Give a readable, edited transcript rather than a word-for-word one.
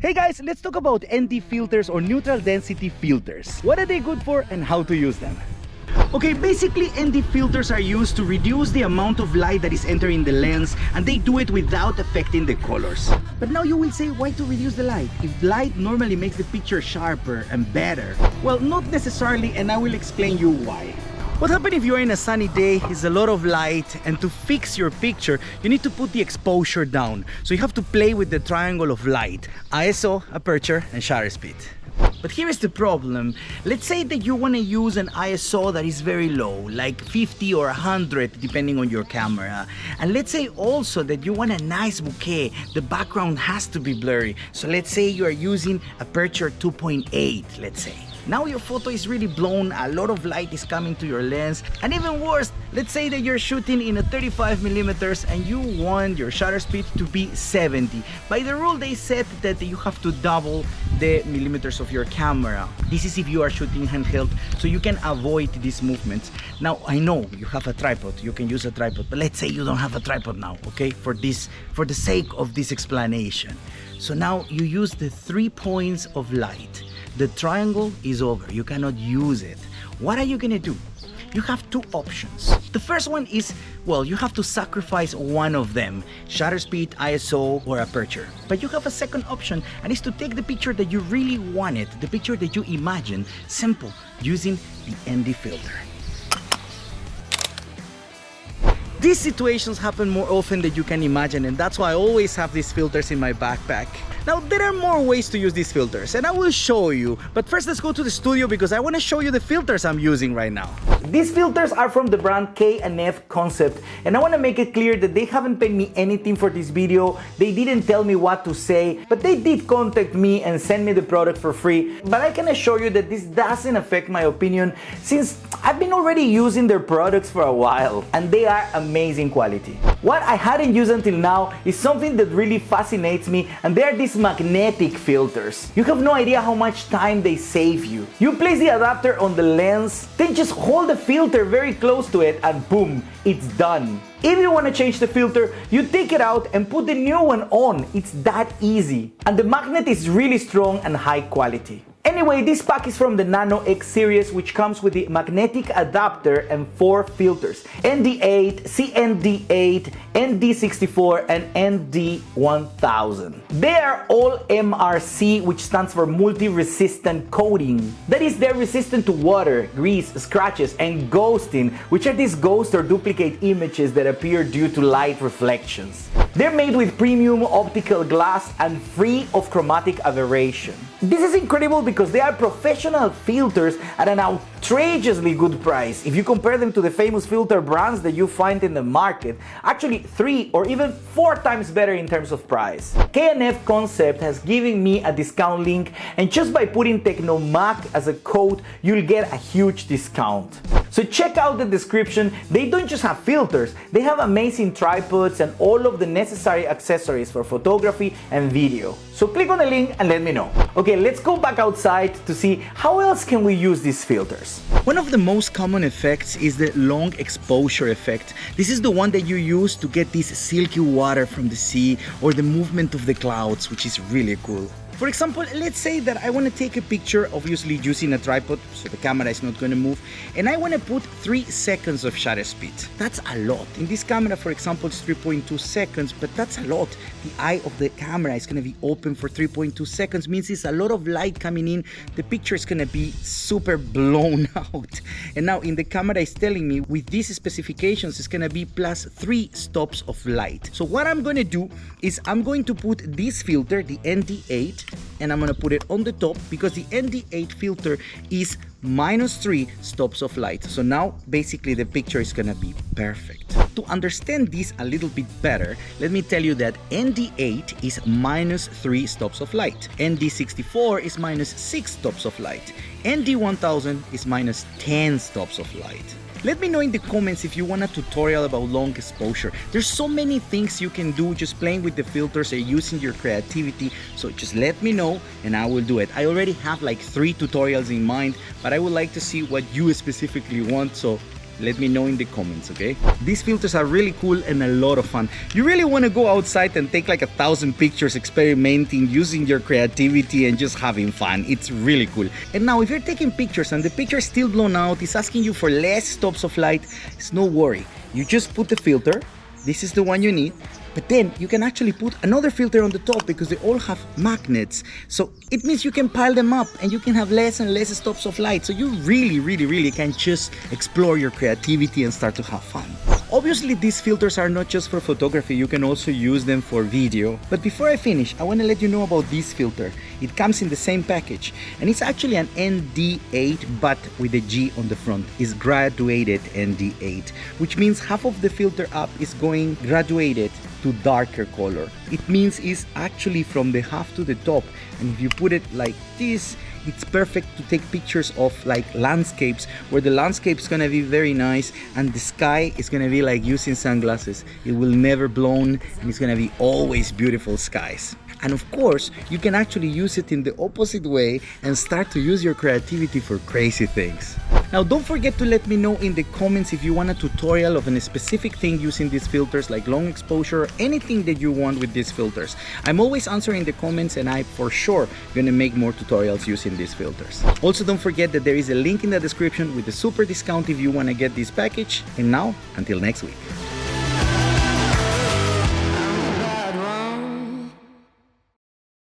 Hey guys, let's talk about ND filters or neutral density filters. What are they good for and how to use them? Okay, basically ND filters are used to reduce the amount of light that is entering the lens, and they do it without affecting the colors. But now you will say, why to reduce the light? If light normally makes the picture sharper and better. Well, not necessarily, and I will explain you why. What happens if you're in a sunny day, it's a lot of light, and to fix your picture, you need to put the exposure down. So you have to play with the triangle of light: ISO, aperture, and shutter speed. But here is the problem. Let's say that you want to use an ISO that is very low, like 50 or 100 depending on your camera. And let's say also that you want a nice bouquet. The background has to be blurry. So let's say you are using aperture 2.8, let's say. Now your photo is really blown, a lot of light is coming to your lens, and even worse, let's say that you're shooting in a 35mm and you want your shutter speed to be 70. By the rule, they said that you have to double the millimeters of your camera. This is if you are shooting handheld, so you can avoid these movements. Now, I know you have a tripod, you can use a tripod, but let's say you don't have a tripod now, okay? For the sake of this explanation. So now you use the 3 points of light. The triangle is over, you cannot use it. What are you gonna do? You have two options. The first one is, well, you have to sacrifice one of them: shutter speed, ISO, or aperture. But you have a second option, and it's to take the picture that you really wanted, the picture that you imagine, simple, using the ND filter. These situations happen more often than you can imagine, and that's why I always have these filters in my backpack. Now, there are more ways to use these filters, and I will show you. But first, let's go to the studio because I want to show you the filters I'm using right now. These filters are from the brand K&F Concept, and I want to make it clear that they haven't paid me anything for this video. They didn't tell me what to say, but they did contact me and send me the product for free. But I can assure you that this doesn't affect my opinion, since I've been already using their products for a while, and they are amazing quality. What I hadn't used until now is something that really fascinates me, and they are these magnetic filters. You have no idea how much time they save you. You place the adapter on the lens, then just hold the filter very close to it, and boom, it's done. If you want to change the filter, you take it out and put the new one on. It's that easy. And the magnet is really strong and high quality. Anyway, this pack is from the Nano X series, which comes with the magnetic adapter and 4 filters: ND8, CND8, ND64, and ND1000. They are all MRC, which stands for multi-resistant coating. That is, they're resistant to water, grease, scratches, and ghosting, which are these ghost or duplicate images that appear due to light reflections. They're made with premium optical glass and free of chromatic aberration. This is incredible because they are professional filters at an outrageously good price. If you compare them to the famous filter brands that you find in the market, actually 3 or even 4 times better in terms of price. K&F Concept has given me a discount link, and just by putting TechnoMac as a code, you'll get a huge discount. So check out the description. They don't just have filters, they have amazing tripods and all of the necessary accessories for photography and video. So click on the link and let me know. Okay, let's go back outside to see how else can we use these filters. One of the most common effects is the long exposure effect. This is the one that you use to get this silky water from the sea or the movement of the clouds, which is really cool. For example, let's say that I want to take a picture, obviously using a tripod, so the camera is not going to move, and I want to put 3 seconds of shutter speed. That's a lot. In this camera, for example, it's 3.2 seconds, but that's a lot. The eye of the camera is going to be open for 3.2 seconds, means it's a lot of light coming in. The picture is going to be super blown out. And now in the camera is telling me with these specifications, it's going to be plus 3 stops of light. So what I'm going to do is I'm going to put this filter, the ND8, and I'm gonna put it on the top because the ND8 filter is minus 3 stops of light. So now basically the picture is gonna be perfect. To understand this a little bit better, let me tell you that ND8 is minus 3 stops of light, ND64 is minus 6 stops of light, ND1000 is minus 10 stops of light. Let me know in the comments if you want a tutorial about long exposure. There's so many things you can do just playing with the filters or using your creativity, so just let me know and I will do it. I already have like 3 tutorials in mind, but I would like to see what you specifically want, so Let me know in the comments, okay? These filters are really cool and a lot of fun. You really want to go outside and take like 1,000 pictures, experimenting, using your creativity and just having fun. It's really cool. And now if you're taking pictures and the picture is still blown out, it's asking you for less stops of light, it's no worry. You just put the filter. This is the one you need. But then you can actually put another filter on the top because they all have magnets. So it means you can pile them up and you can have less and less stops of light. So you really can just explore your creativity and start to have fun. Obviously, these filters are not just for photography, you can also use them for video. But before I finish, I want to let you know about this filter. It comes in the same package and it's actually an ND8 but with a G on the front. It's graduated ND8, which means half of the filter up is going graduated to darker color. It means it's actually from the half to the top, and if you put it like this, it's perfect to take pictures of like landscapes where the landscape is gonna be very nice and the sky is gonna be like using sunglasses. It will never blown and it's gonna be always beautiful skies. And of course, you can actually use it in the opposite way and start to use your creativity for crazy things. Now don't forget to let me know in the comments if you want a tutorial of a specific thing using these filters, like long exposure or anything that you want with these filters. I'm always answering the comments and I'm for sure gonna make more tutorials using these filters. Also don't forget that there is a link in the description with a super discount if you wanna get this package. And now, until next week.